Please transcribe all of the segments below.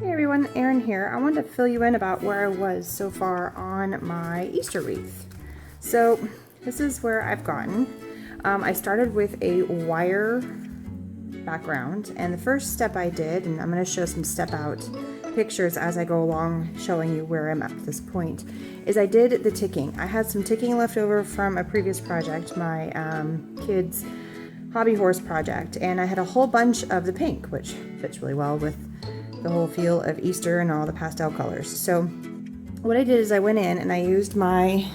Hey everyone, Erin here. I wanted to fill you in about where I was so far on my Easter wreath. So this is where I've gotten. I started with a wire background, and the first step I did, and I'm going to show some step out pictures as I go along showing you where I'm at this point, is I did the ticking. I had some ticking left over from a previous project, my kids' hobby horse project, and I had a whole bunch of the pink, which fits really well with the whole feel of Easter and all the pastel colors. So what I did is I went in and I used my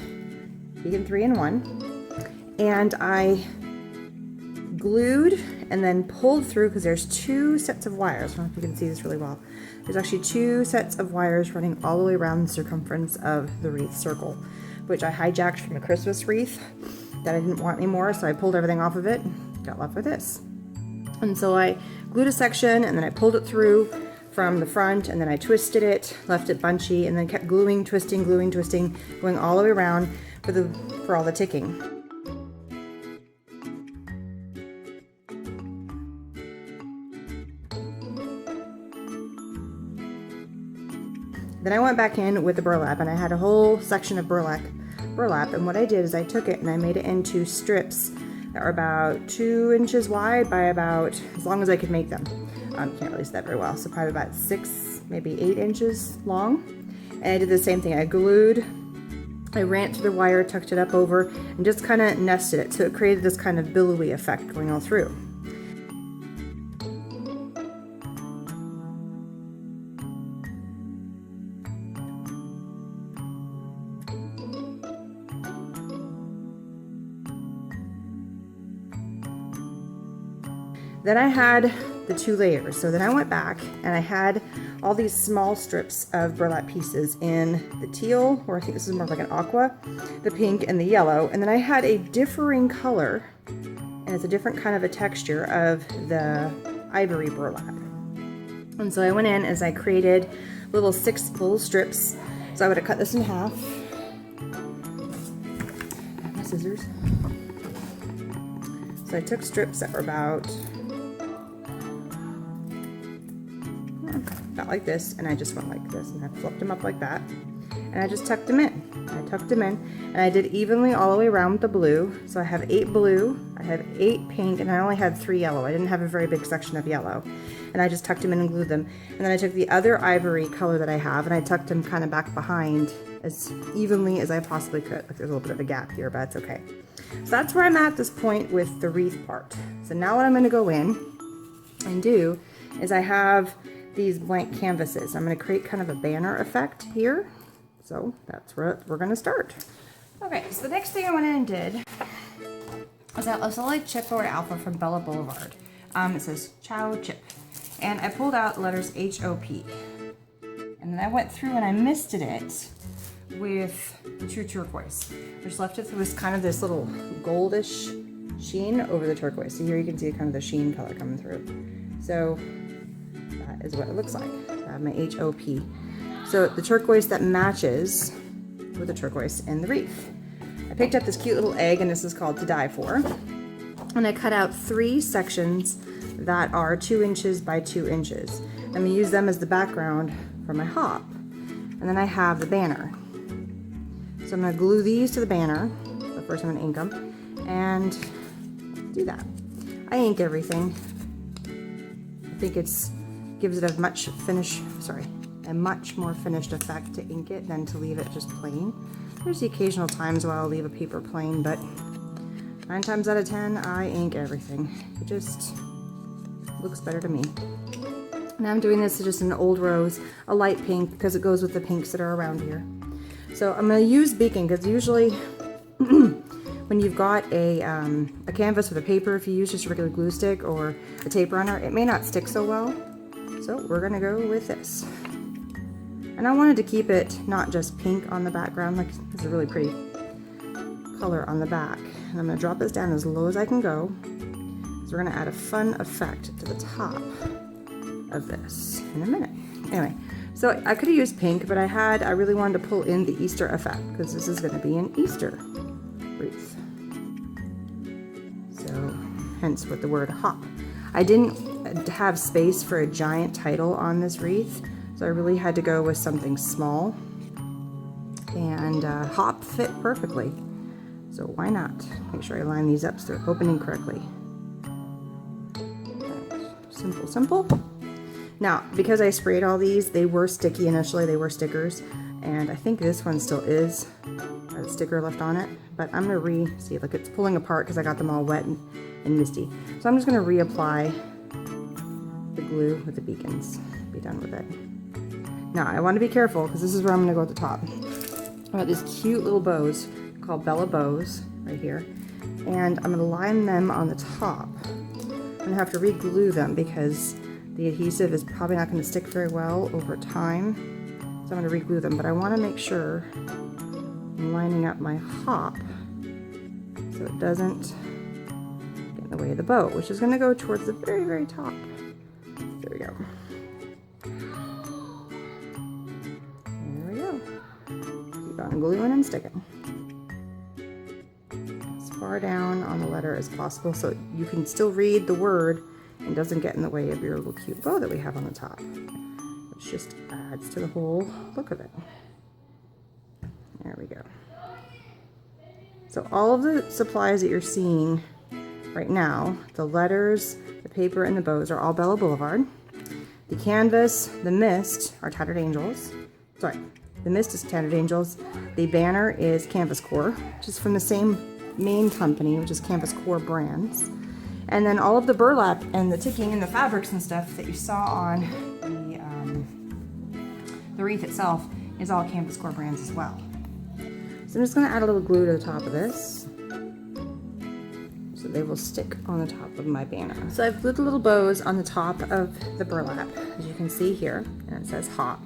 Vegan 3-in-1 and I glued and then pulled through, because there's two sets of wires. I don't know if you can see this really well. There's actually two sets of wires running all the way around the circumference of the wreath circle, which I hijacked from a Christmas wreath that I didn't want anymore, so I pulled everything off of it, got left with this. And so I glued a section and then I pulled it through from the front, and then I twisted it, left it bunchy, and then kept gluing, twisting, going all the way around for all the ticking. Then I went back in with the burlap, and I had a whole section of burlap, and what I did is I took it and I made it into strips that are about 2 inches wide by about, as long as I could make them. Can't really see that very well, so probably about 6, maybe 8 inches long. And I did the same thing. I ran through the wire, tucked it up over, and just kind of nested it, so it created this kind of billowy effect going all through. Then I had the 2 layers. So then I went back and I had all these small strips of burlap pieces in the teal, or I think this is more like an aqua, the pink, and the yellow. And then I had a differing color, and it's a different kind of a texture of the ivory burlap. And so I went in as I created 6 little strips. So I would have cut this in half. I have my scissors. So I took strips that were about like this, and I just went like this, and I flipped them up like that, and I just tucked them in. And I did evenly all the way around with the blue. So I have 8 blue, I have 8 pink, and I only had 3 yellow. I didn't have a very big section of yellow, and I just tucked them in and glued them. And then I took the other ivory color that I have, and I tucked them kind of back behind as evenly as I possibly could. Like, there's a little bit of a gap here, but that's okay. So that's where I'm at this point with the wreath part. So now what I'm going to go in and do is I have these blank canvases. I'm going to create kind of a banner effect here. So that's where we're going to start. Okay, so the next thing I went in and did was I saw a chipboard alpha from Bella Blvd. It says Chow Chip. And I pulled out the letters HOP. And then I went through and I misted it with the true turquoise. Just left it with kind of this little goldish sheen over the turquoise. So here you can see kind of the sheen color coming through. So is what it looks like. I have my HOP. So the turquoise that matches with the turquoise in the wreath. I picked up this cute little egg, and this is called To Die For. And I cut out 3 sections that are 2 inches by 2 inches. I'm going to use them as the background for my hop. And then I have the banner. So I'm going to glue these to the banner. But first I'm going to ink them and do that. I ink everything. I think it's gives it a much more finished effect to ink it than to leave it just plain. There's the occasional times where I'll leave a paper plain, but 9 times out of 10, I ink everything. It just looks better to me. Now I'm doing this just in old rose, a light pink, because it goes with the pinks that are around here. So I'm going to use beacon, because usually when you've got a canvas with a paper, if you use just a regular glue stick or a tape runner, it may not stick so well. So we're gonna go with this. And I wanted to keep it not just pink on the background, like it's a really pretty color on the back. And I'm gonna drop this down as low as I can go. So we're gonna add a fun effect to the top of this in a minute. Anyway, so I could have used pink, but I really wanted to pull in the Easter effect, because this is gonna be an Easter wreath. So hence with the word hop. I didn't have space for a giant title on this wreath, So I really had to go with something small, and hop fit perfectly. So why not? Make sure I line these up so they're opening correctly. Simple, simple. Now, because I sprayed all these, they were sticky initially, they were stickers, and I think this one still is, has a sticker left on it, but I'm gonna see, look, it's pulling apart because I got them all wet and misty. So I'm just gonna reapply the glue with the beacons, be done with it. Now, I wanna be careful because this is where I'm gonna go at the top. I got these cute little bows called Bella Blvd right here, and I'm gonna line them on the top. I'm gonna have to re-glue them because the adhesive is probably not gonna stick very well over time. So I'm gonna re-glue them, but I wanna make sure I'm lining up my hop so it doesn't get in the way of the bow, which is gonna go towards the very, very top. There we go. There we go. Keep on gluing and sticking. As far down on the letter as possible so you can still read the word and doesn't get in the way of your little cute bow that we have on the top, which just adds to the whole look of it. There we go. So all of the supplies that you're seeing right now, the letters, the paper, and the bows are all Bella Blvd. The canvas, the mist, are Tattered Angels. Sorry, the mist is Tattered Angels. The banner is Canvas Corp, which is from the same main company, which is Corp Brands. And then all of the burlap and the ticking and the fabrics and stuff that you saw on the wreath itself is all Corp Brands as well. So I'm just going to add a little glue to the top of this so they will stick on the top of my banner. So I've glued the little bows on the top of the burlap, as you can see here, and it says hop.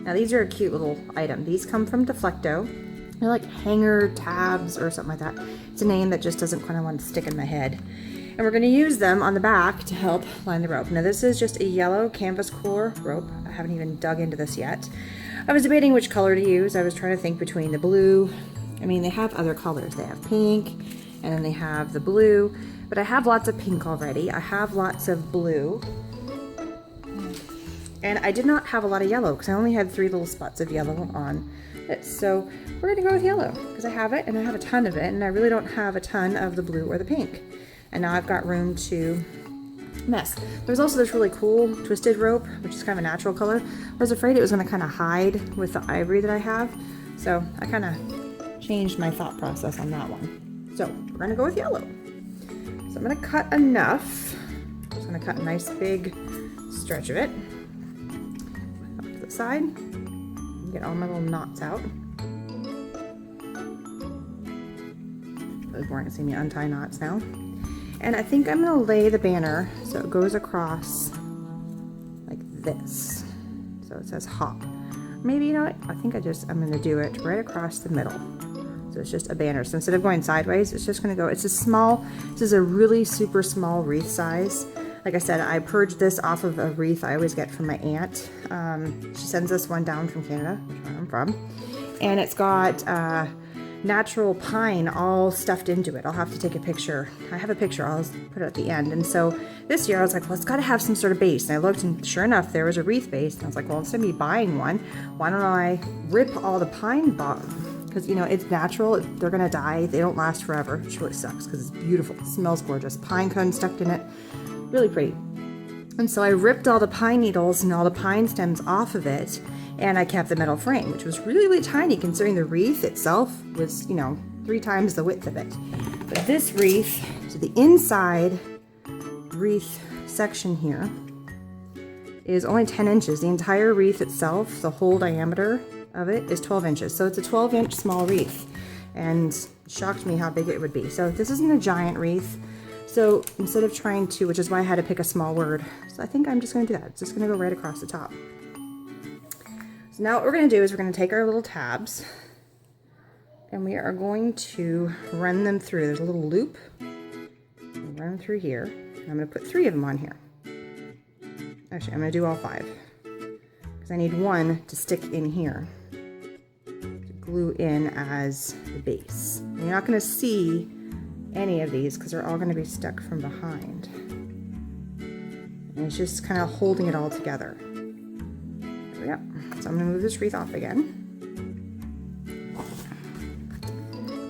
Now these are a cute little item. These come from Deflecto. They're like hanger tabs or something like that. It's a name that just doesn't kind of want to stick in my head. And we're going to use them on the back to help line the rope. Now this is just a yellow Canvas Corp rope. I haven't even dug into this yet. I was debating which color to use. I was trying to think between the blue. I mean, they have other colors. They have pink, and then they have the blue. But I have lots of pink already. I have lots of blue. And I did not have a lot of yellow because I only had 3 little spots of yellow on it. So we're going to go with yellow because I have it and I have a ton of it, and I really don't have a ton of the blue or the pink. And now I've got room to mess. There's also this really cool twisted rope, which is kind of a natural color. I was afraid it was going to kind of hide with the ivory that I have. So I kind of changed my thought process on that one. So we're going to go with yellow. So I'm going to cut enough. I'm just going to cut a nice big stretch of it. Off to the side. Get all my little knots out. Those weren't seeing me untie knots now. And I think I'm going to lay the banner so it goes across like this. So it says hop. Maybe, you know what? I think I'm going to do it right across the middle. So it's just a banner. So instead of going sideways, it's just going to go, it's a small, this is a really super small wreath size. Like I said, I purged this off of a wreath I always get from my aunt. She sends this one down from Canada, which is where I'm from. And it's got natural pine all stuffed into it. I'll have to take a picture. I have a picture, I'll put it at the end. And so this year I was like, well, it's got to have some sort of base. And I looked, and sure enough, there was a wreath base. And I was like, well, instead of me buying one, why don't I rip all the pine bottom? Because, you know, it's natural. They're going to die. They don't last forever, which really sucks because it's beautiful. It smells gorgeous. Pine cone stuck in it. Really pretty. And so I ripped all the pine needles and all the pine stems off of it, and I kept the metal frame, which was really, really tiny considering the wreath itself was, you know, 3 times the width of it. But this wreath, so the inside wreath section here is only 10 inches. The entire wreath itself, the whole diameter of it is 12 inches. So it's a 12-inch small wreath, and it shocked me how big it would be. So this isn't a giant wreath. So instead of trying to, which is why I had to pick a small word, so I think I'm just going to do that. It's just going to go right across the top. So now what we're going to do is we're going to take our little tabs and we are going to run them through. There's a little loop. Run them through here. And I'm going to put 3 of them on here. Actually, I'm going to do all 5 because I need 1 to stick in here to glue in as the base. And you're not going to see any of these because they're all going to be stuck from behind, and it's just kind of holding it all together. There we go. So I'm gonna move this wreath off again.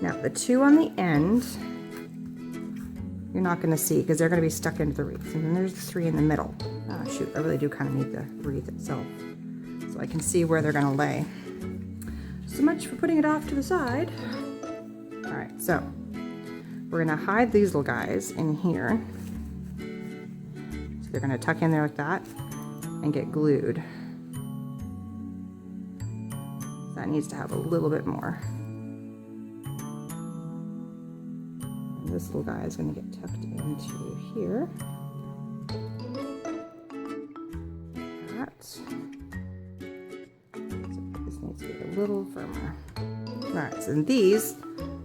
Now the two on the end, you're not gonna see because they're gonna be stuck into the wreath. And then there's the three in the middle. Oh shoot, I really do kind of need the wreath itself so I can see where they're gonna lay. So much for putting it off to the side. All right, so we're gonna hide these little guys in here. So they're gonna tuck in there like that and get glued. That needs to have a little bit more. And this little guy is gonna get tucked into here. That. So this needs to be a little firmer. All right, so these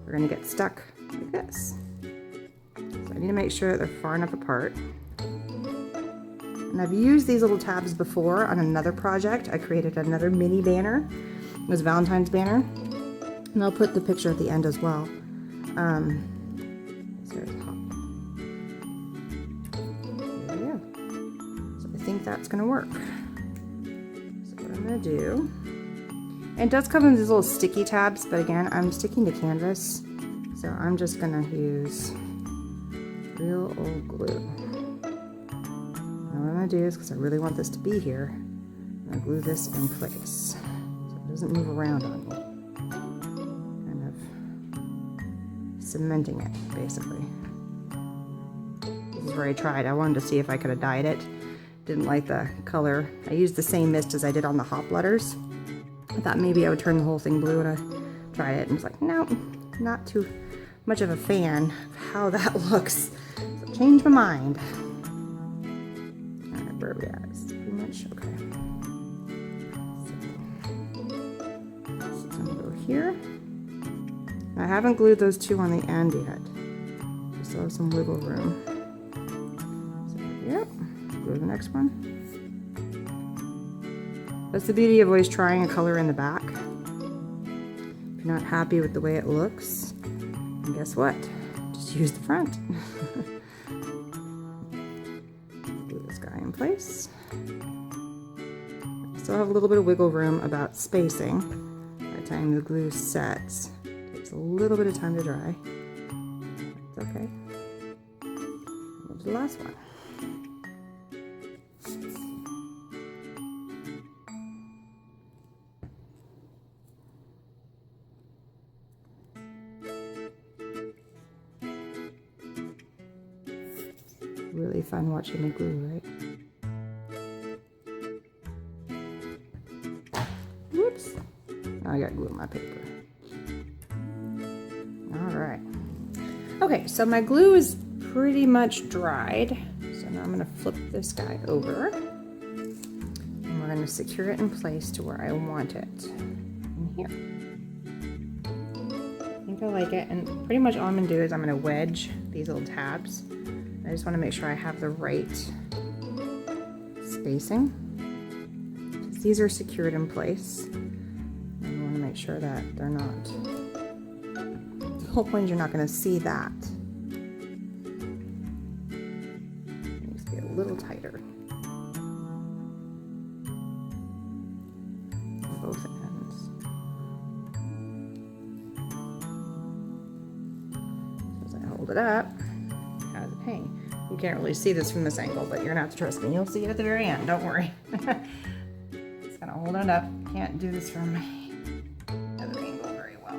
are gonna get stuck like this. So I need to make sure that they're far enough apart. And I've used these little tabs before on another project. I created another mini banner. It was a Valentine's banner. And I'll put the picture at the end as well. So there's top. There we go. So I think that's gonna work. So what I'm gonna do, and it does come in these little sticky tabs, but again, I'm sticking to canvas. So I'm just gonna use real old glue. Now what I'm gonna do is, because I really want this to be here, I'm gonna glue this in place so it doesn't move around on me. Kind of cementing it, basically. This is where I tried. I wanted to see if I could have dyed it. Didn't like the color. I used the same mist as I did on the hop letters. I thought maybe I would turn the whole thing blue, and I tried it and was like, nope, not too much of a fan of how that looks. So changed my mind. All right, where are we at? It's pretty much okay. So I'm gonna go here. I haven't glued those two on the end yet. I still have some wiggle room. So yep, glue the next one. That's the beauty of always trying a color in the back. If you're not happy with the way it looks, and guess what? Just use the front. Glue this guy in place. I still have a little bit of wiggle room about spacing. By the time the glue sets, it takes a little bit of time to dry. It's okay. Move to the last one. Really fun watching me glue, right? Whoops. Now I got glue on my paper. All right. Okay, so my glue is pretty much dried. So now I'm gonna flip this guy over. And we're gonna secure it in place to where I want it. In here. I think I like it. And pretty much all I'm gonna do is I'm gonna wedge these little tabs. I just want to make sure I have the right spacing. These are secured in place. And I want to make sure that they're not. The whole point is you're not going to see that. It needs to be a little tighter. On both ends. As I hold it up. Pain. You can't really see this from this angle, but you're gonna have to trust me. You'll see it at the very end. Don't worry. Just gonna hold it up. Can't do this from other angle very well.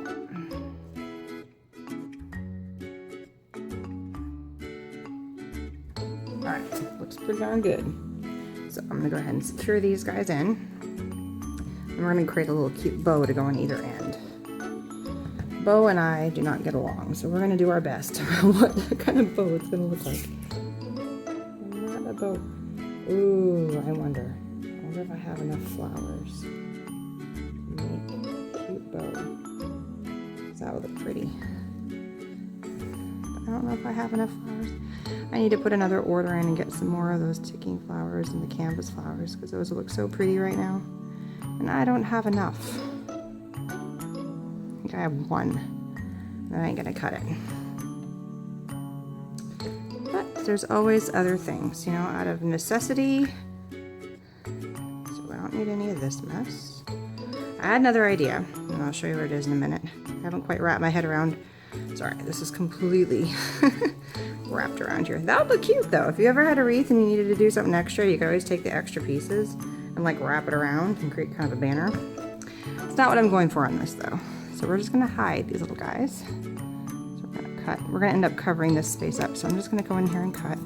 All right, looks pretty darn good. So I'm gonna go ahead and secure these guys in, and we're gonna create a little cute bow to go on either end. Bo and I do not get along, so we're going to do our best what kind of bow it's going to look like. Not a bow. Ooh, I wonder if I have enough flowers to make a cute bow. That would look pretty. But I don't know if I have enough flowers. I need to put another order in and get some more of those ticking flowers and the canvas flowers because those look so pretty right now. And I don't have enough. I have one. That ain't gonna cut it. But there's always other things, you know, out of necessity. So I don't need any of this mess. I had another idea, and I'll show you where it is in a minute. I haven't quite wrapped my head around. Sorry, this is completely wrapped around here. That would look cute though. If you ever had a wreath and you needed to do something extra, you could always take the extra pieces and like wrap it around and create kind of a banner. It's not what I'm going for on this though. So we're just gonna hide these little guys. So we're gonna cut. We're gonna end up covering this space up. So I'm just gonna go in here and cut.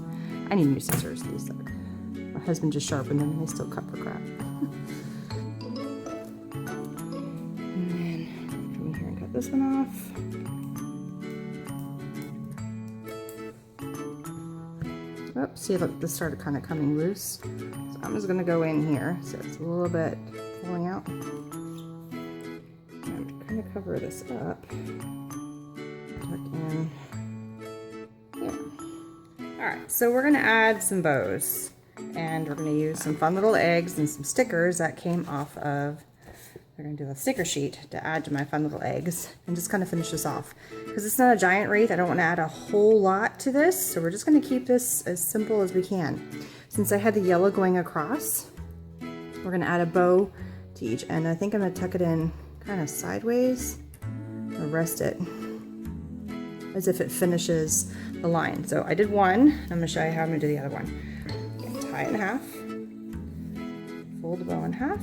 I need new scissors. These look. My husband just sharpened them and they still cut for crap. And then come in here and cut this one off. Oops, see, look, this started kind of coming loose. So I'm just going to go in here so it's a little bit pulling out. And I'm going to cover this up. Tuck in there. Alright, so we're going to add some bows. And we're going to use some fun little eggs and some stickers that came off of... We're going to do a sticker sheet to add to my fun little eggs and just kind of finish this off. Because it's not a giant wreath, I don't want to add a whole lot to this, so we're just going to keep this as simple as we can. Since I had the yellow going across, we're going to add a bow to each end. I think I'm going to tuck it in kind of sideways or rest it as if it finishes the line. So I did one, I'm going to show you how I'm going to do the other one. Again, tie it in half, fold the bow in half.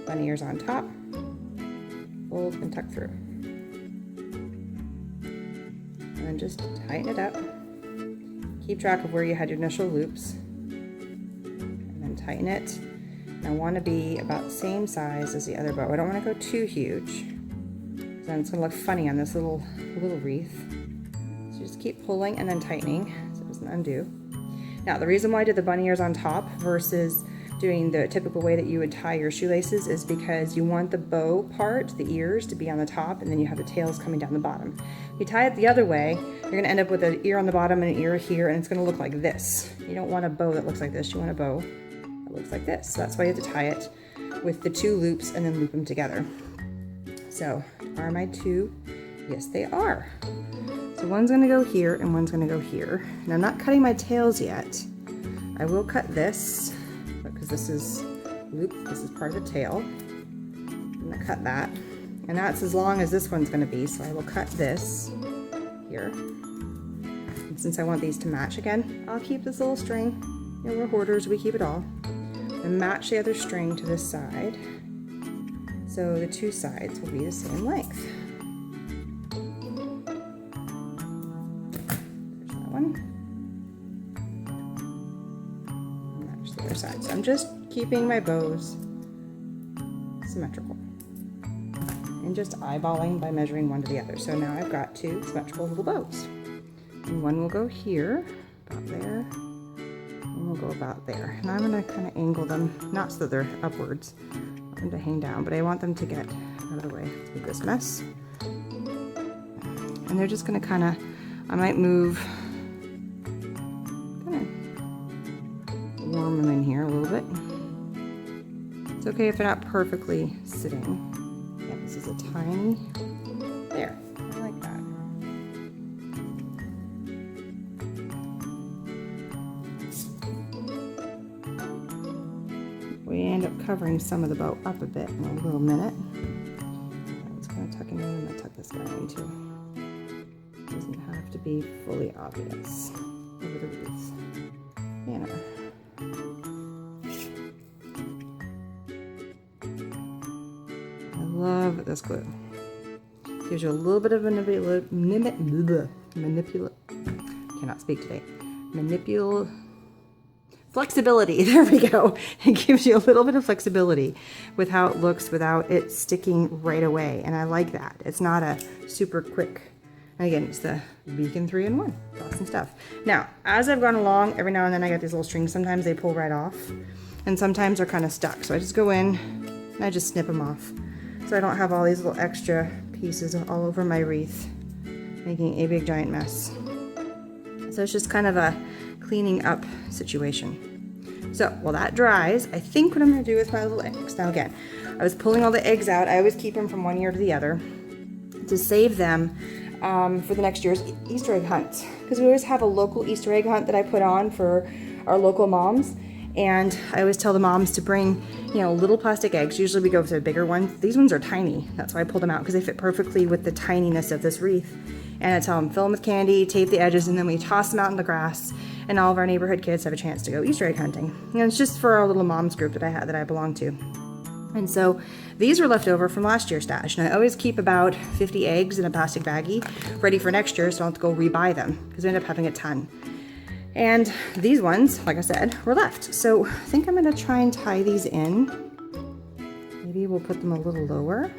Bunny ears on top, fold and tuck through. And then just tighten it up. Keep track of where you had your initial loops. And then tighten it. And I want to be about the same size as the other bow. I don't want to go too huge, because then it's going to look funny on this little wreath. So just keep pulling and then tightening so it doesn't undo. Now the reason why I did the bunny ears on top versus doing the typical way that you would tie your shoelaces is because you want the bow part, the ears, to be on the top, and then you have the tails coming down the bottom. If you tie it the other way, you're going to end up with an ear on the bottom and an ear here, and it's going to look like this. You don't want a bow that looks like this, you want a bow that looks like this. So that's why you have to tie it with the two loops and then loop them together. So, are my two? Yes, they are. So one's going to go here and one's going to go here. And I'm not cutting my tails yet. I will cut this, because this is loop, this is part of the tail. I'm going to cut that. And that's as long as this one's going to be, so I will cut this here. And since I want these to match again, I'll keep this little string. You know, we're hoarders, we keep it all. And match the other string to this side. So the two sides will be the same length. There's that one. Match the other side. So I'm just keeping my bows symmetrical. And just eyeballing by measuring one to the other. So now I've got two symmetrical little bows. And one will go here, about there, and we'll go about there. And I'm gonna kind of angle them, not so they're upwards, I want them to hang down, but I want them to get out of the way with this mess. And they're just gonna kind of, I might move, kind of warm them in here a little bit. It's okay if they're not perfectly sitting. Yeah, this is a tiny, there, I like that. We end up covering some of the bow up a bit in a little minute. I'm just going to tuck it in, and I'll tuck this guy in too. Doesn't have to be fully obvious over the wreath banner. I love this glue. Gives you a little bit of flexibility. There we go. It gives you a little bit of flexibility with how it looks without it sticking right away. And I like that. It's not a super quick, and again, it's the Beacon 3-in-1. Awesome stuff. Now, as I've gone along, every now and then I got these little strings. Sometimes they pull right off, and sometimes they're kind of stuck. So I just go in and I just snip them off. So I don't have all these little extra pieces all over my wreath, making a big giant mess. So it's just kind of a cleaning up situation. So while that dries, I think what I'm going to do with my little eggs. Now again, I was pulling all the eggs out. I always keep them from one ear to the other to save them for the next year's Easter egg hunt. Because we always have a local Easter egg hunt that I put on for our local moms. And I always tell the moms to bring, you know, little plastic eggs. Usually we go for the bigger ones. These ones are tiny. That's why I pulled them out, because they fit perfectly with the tininess of this wreath. And I tell them, fill them with candy, tape the edges, and then we toss them out in the grass. And all of our neighborhood kids have a chance to go Easter egg hunting. And it's just for our little moms group that I belong to. And so these were left over from last year's stash. And I always keep about 50 eggs in a plastic baggie ready for next year, so I don't have to go rebuy them, because we end up having a ton. And these ones, like I said, were left. So I think I'm gonna try and tie these in. Maybe we'll put them a little lower.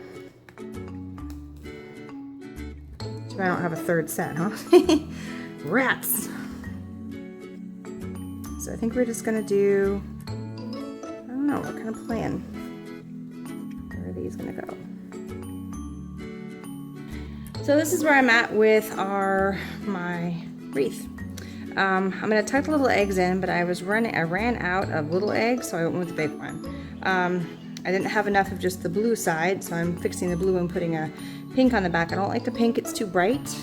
So I don't have a third set, huh? Rats. So I think we're just gonna do, I don't know, what kind of plan? Where are these gonna go? So this is where I'm at with my wreath. I'm gonna tuck the little eggs in, but I ran out of little eggs, so I went with the big one. I didn't have enough of just the blue side, so I'm fixing the blue and putting a pink on the back. I don't like the pink, it's too bright,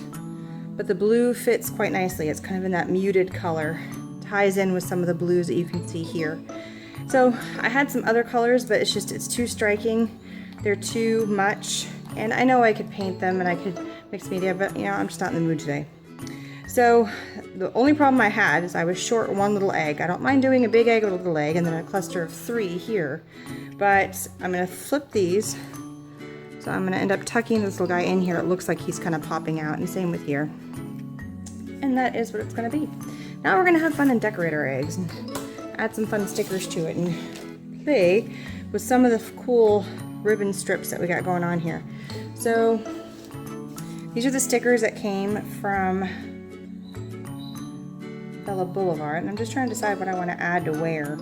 but the blue fits quite nicely. It's kind of in that muted color. Ties in with some of the blues that you can see here. So I had some other colors, but it's too striking. They're too much, and I know I could paint them and I could mix media, but you know, I'm just not in the mood today. So the only problem I had is I was short one little egg. I don't mind doing a big egg, a little egg, and then a cluster of 3 here. But I'm gonna flip these. So I'm gonna end up tucking this little guy in here. It looks like he's kind of popping out, and same with here. And that is what it's gonna be. Now we're gonna have fun and decorate our eggs and add some fun stickers to it and play with some of the cool ribbon strips that we got going on here. So these are the stickers that came from Bella Blvd, and I'm just trying to decide what I want to add to where.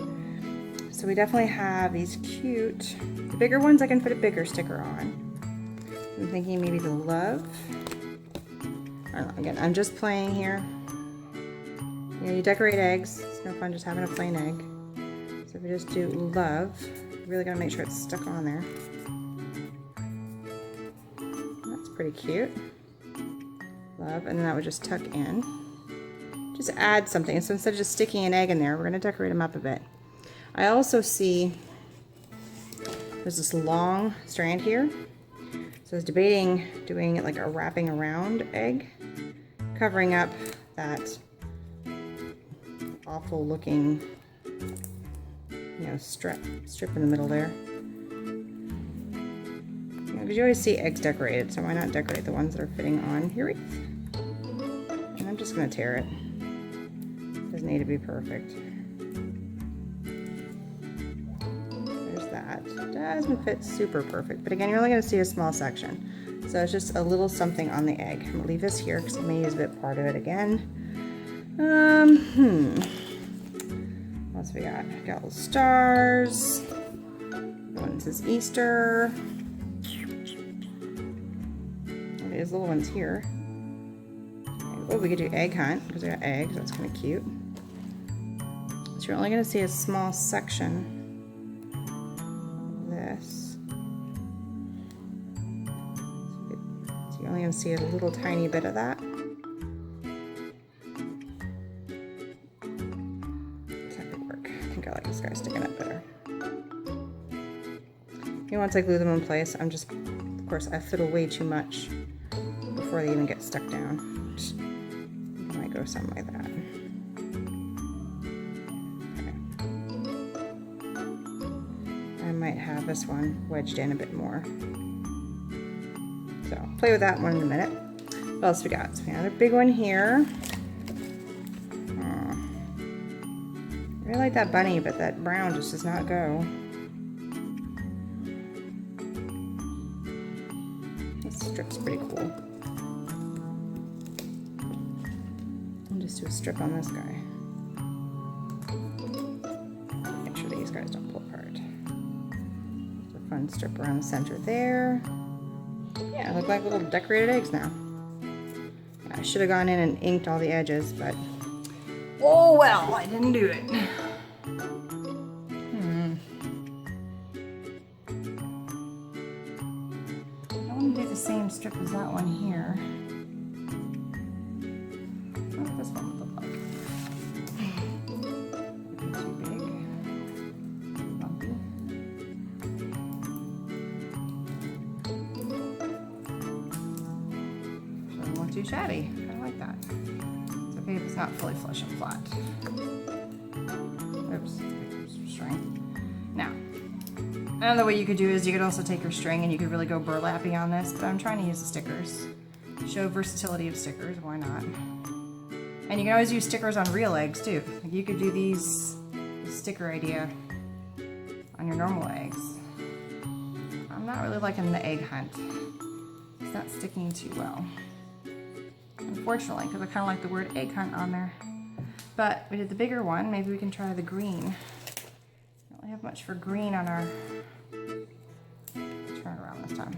So we definitely have these cute, the bigger ones I can put a bigger sticker on. I'm thinking maybe the love. I don't know, again, I'm just playing here. You know, you decorate eggs, it's no fun just having a plain egg. So if we just do love, you really gotta make sure it's stuck on there. That's pretty cute. Love, and then that would just tuck in. Just add something. So instead of just sticking an egg in there, we're going to decorate them up a bit. I also see there's this long strand here. So I was debating doing it like a wrapping around egg, covering up that awful looking, you know, strip in the middle there. You know, because you always see eggs decorated, so why not decorate the ones that are fitting on your wreath? And I'm just going to tear it. Doesn't need to be perfect. There's that. Doesn't fit super perfect, but again, you're only going to see a small section. So it's just a little something on the egg. I'm going to leave this here because I may use a bit part of it again. What else we got? We got little stars. The one that says Easter. These little ones here. Oh, we could do egg hunt because we got eggs. That's kind of cute. So you're only going to see a small section of this. So you're only going to see a little tiny bit of that. That could work. I think I like this guy sticking up better. You know, once I glue them in place, I'm just, of course, I fiddle way too much before they even get stuck down. I might go something like that. Okay. I might have this one wedged in a bit more. So I'll play with that one in a minute. What else we got? So we got another big one here. I really like that bunny, but that brown just does not go. This strip's pretty cool. Do a strip on this guy. Make sure these guys don't pull apart. Just a fun strip around the center there. Yeah, look like little decorated eggs now. I should have gone in and inked all the edges, but oh well, I didn't do it. I want to do the same strip as that one here. too shabby. I like that. It's okay if it's not fully flush and flat. Oops, string. Now, another way you could do is you could also take your string and you could really go burlapping on this, but I'm trying to use the stickers. Show versatility of stickers, why not? And you can always use stickers on real eggs too. Like you could do this sticker idea on your normal eggs. I'm not really liking the egg hunt. It's not sticking too well. Unfortunately, because I kind of like the word egg hunt on there. But we did the bigger one, maybe we can try the green. Don't really have much for green on our... Turn it around this time.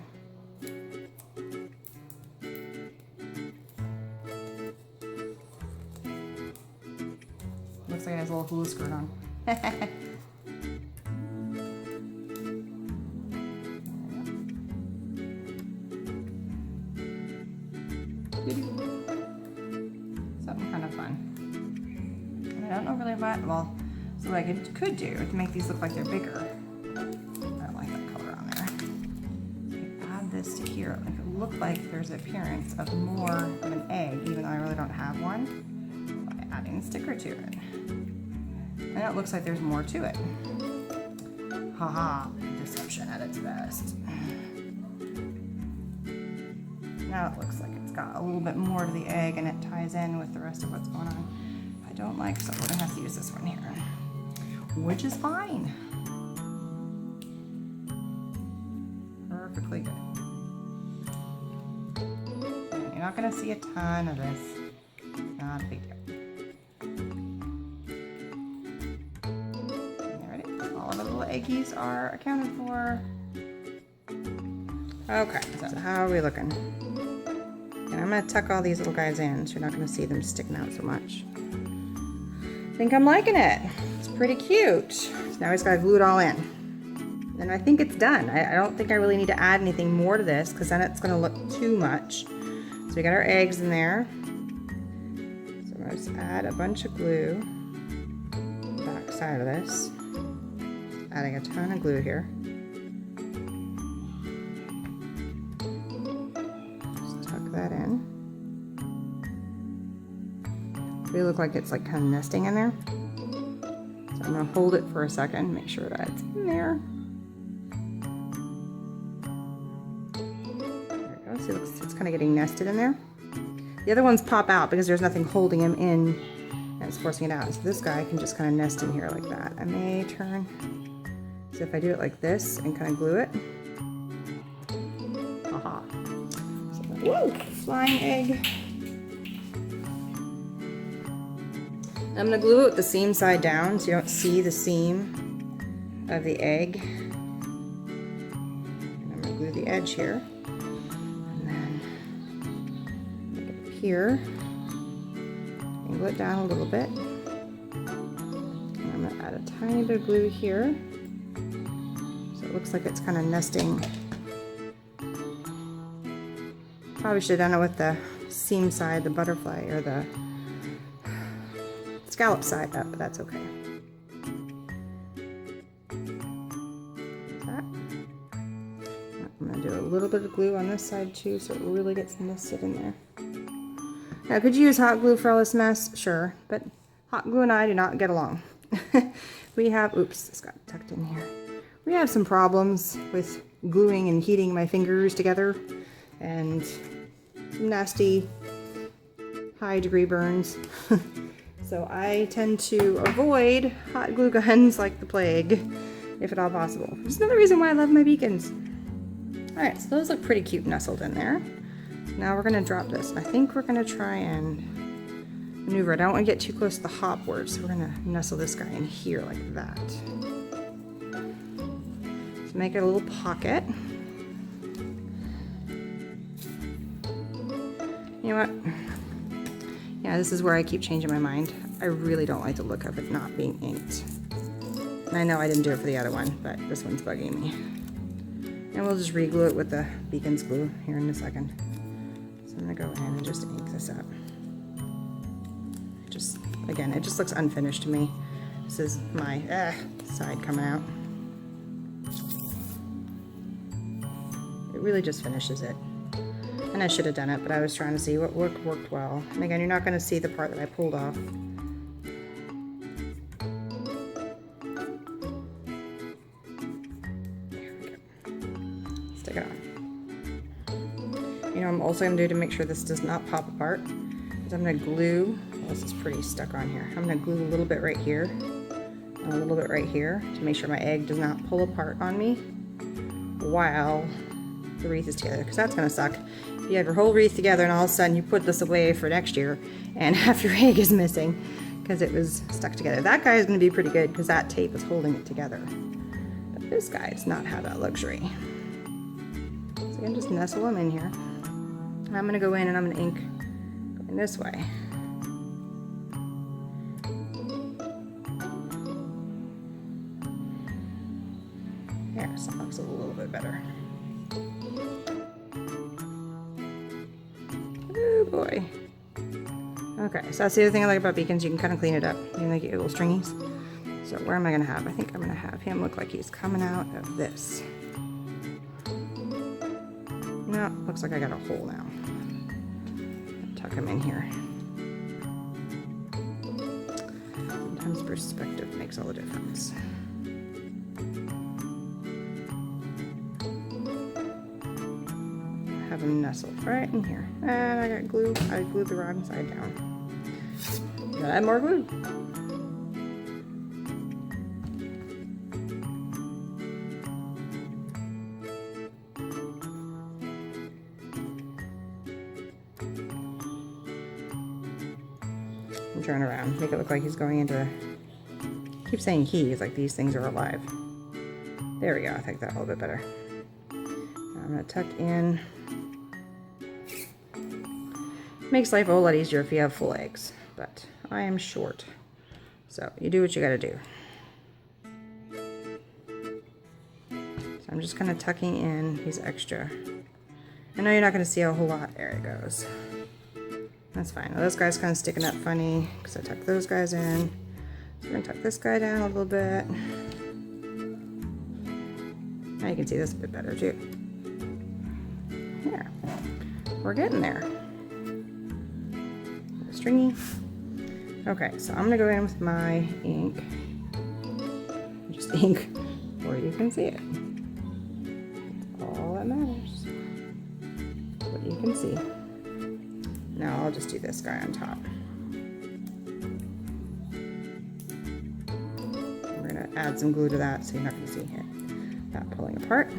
Looks like it has a little hula skirt on. Something kind of fun. And I don't know really what, well, so what I could do to make these look like they're bigger. I don't like that color on there. So add this to here. Like it look like there's an appearance of more of an egg, even though I really don't have one, by adding a sticker to it. And it looks like there's more to it. Haha, deception at its best. Now it looks like it's got a little bit more to the egg and it ties in with the rest of what's going on. I don't like, so we're gonna have to use this one here, which is fine. Perfectly good. And you're not gonna see a ton of this. Not a big deal. Eggies are accounted for. Okay, so how are we looking? And I'm gonna tuck all these little guys in so you're not gonna see them sticking out so much. I think I'm liking it. It's pretty cute. So now we just gotta glue it all in. And I think it's done. I don't think I really need to add anything more to this because then it's gonna look too much. So we got our eggs in there. So I'm gonna just add a bunch of glue on the back side of this. Adding a ton of glue here. Just tuck that in. They look like it's like kind of nesting in there. So I'm gonna hold it for a second, make sure that it's in there. There it goes. See, it's kind of getting nested in there. The other ones pop out because there's nothing holding them in and it's forcing it out. So this guy can just kind of nest in here like that. I may turn. So if I do it like this and kind of glue it, aha. So, whoa, flying egg. I'm gonna glue it with the seam side down so you don't see the seam of the egg. And I'm gonna glue the edge here. And then make it up here. Angle it down a little bit. And I'm gonna add a tiny bit of glue here. It looks like it's kind of nesting. Probably should have done it with the seam side, the butterfly, or the scallop side up, but that's okay. Like that. I'm going to do a little bit of glue on this side too, so it really gets nested in there. Now, could you use hot glue for all this mess? Sure, but hot glue and I do not get along. We have, oops, this got tucked in here. We have some problems with gluing and heating my fingers together and some nasty high degree burns. So I tend to avoid hot glue guns like the plague, if at all possible. Which is another reason why I love my beacons. Alright, so those look pretty cute nestled in there. Now we're going to drop this. I think we're going to try and maneuver. I don't want to get too close to the hop word, so we're going to nestle this guy in here like that. Make it a little pocket. You know what? Yeah, this is where I keep changing my mind. I really don't like the look of it not being inked. And I know I didn't do it for the other one, but this one's bugging me. And we'll just re-glue it with the beacons glue here in a second. So I'm gonna go in and just ink this up. Just, again, it just looks unfinished to me. This is my side coming out. It really just finishes it. And And I should have done it, but I was trying to see what worked well. And again, you're not going to see the part that I pulled off. There we go. Stick it on. You know what I'm also going to do to make sure this does not pop apart is I'm going to glue, well, this is pretty stuck on here. I'm going to glue a little bit right here, and a little bit right here to make sure my egg does not pull apart on me while the wreath is together, because that's going to suck. If you have your whole wreath together and all of a sudden you put this away for next year and half your egg is missing because it was stuck together. That guy is going to be pretty good because that tape is holding it together. But this guy does not have that luxury. So again, just nestle them in here. And I'm going to go in and I'm going to ink going this way. There, so it looks a little bit better. Oh boy. Okay, so that's the other thing I like about beacons. You can kind of clean it up. You can get little stringies. So where am I going to have? I think I'm going to have him look like he's coming out of this. No, looks like I got a hole now. Tuck him in here. Sometimes perspective makes all the difference. Have them nestled right in here. And I got glue. I glued the wrong side down. Gotta add more glue. And turn around. Make it look like he's going into. Keep saying he. It's like these things are alive. There we go. I think that a little bit better. Now I'm gonna tuck in. Makes life a whole lot easier if you have full eggs, but I am short, so you do what you gotta do. So I'm just kind of tucking in these extra. I know you're not gonna see a whole lot. There it goes. That's fine. Now, those guys kind of sticking up funny because I tucked those guys in. So we're gonna tuck this guy down a little bit. Now you can see this a bit better too. There, we're getting there. Stringy. Okay, so I'm gonna go in with my ink. Just ink where you can see it. That's all that matters. What you can see. Now I'll just do this guy on top. We're gonna add some glue to that so you're not gonna see it. That pulling apart.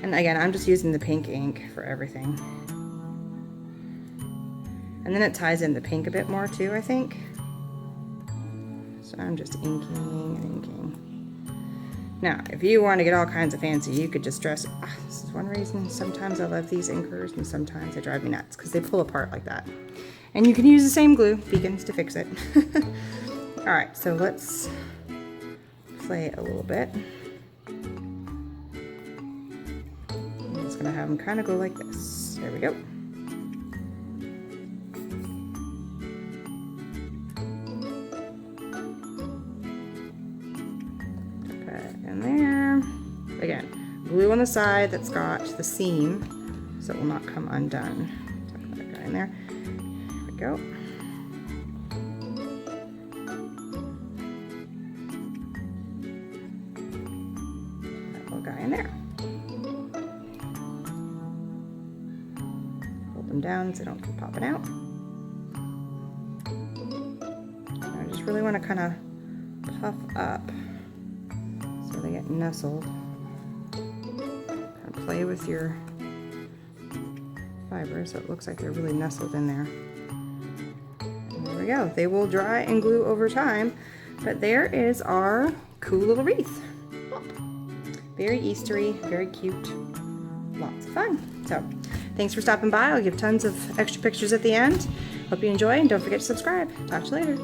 And again, I'm just using the pink ink for everything. And then it ties in the pink a bit more too, I think. So I'm just inking and inking. Now, if you want to get all kinds of fancy, you could just dress. This is one reason sometimes I love these inkers and sometimes they drive me nuts because they pull apart like that. And you can use the same glue, beacons, to fix it. All right, so let's play a little bit. I'm just gonna have them kind of go like this. There we go. Again, glue on the side that's got the seam so it will not come undone. Tuck that guy in there. There we go. That little guy in there. Hold them down so they don't keep popping out. I just really want to kind of puff up so they get nestled. Play with your fibers so it looks like they're really nestled in there. And there we go. They will dry and glue over time, but there is our cool little wreath. Very Eastery, very cute, lots of fun. So thanks for stopping by. I'll give tons of extra pictures at the end. Hope you enjoy and don't forget to subscribe. Talk to you later.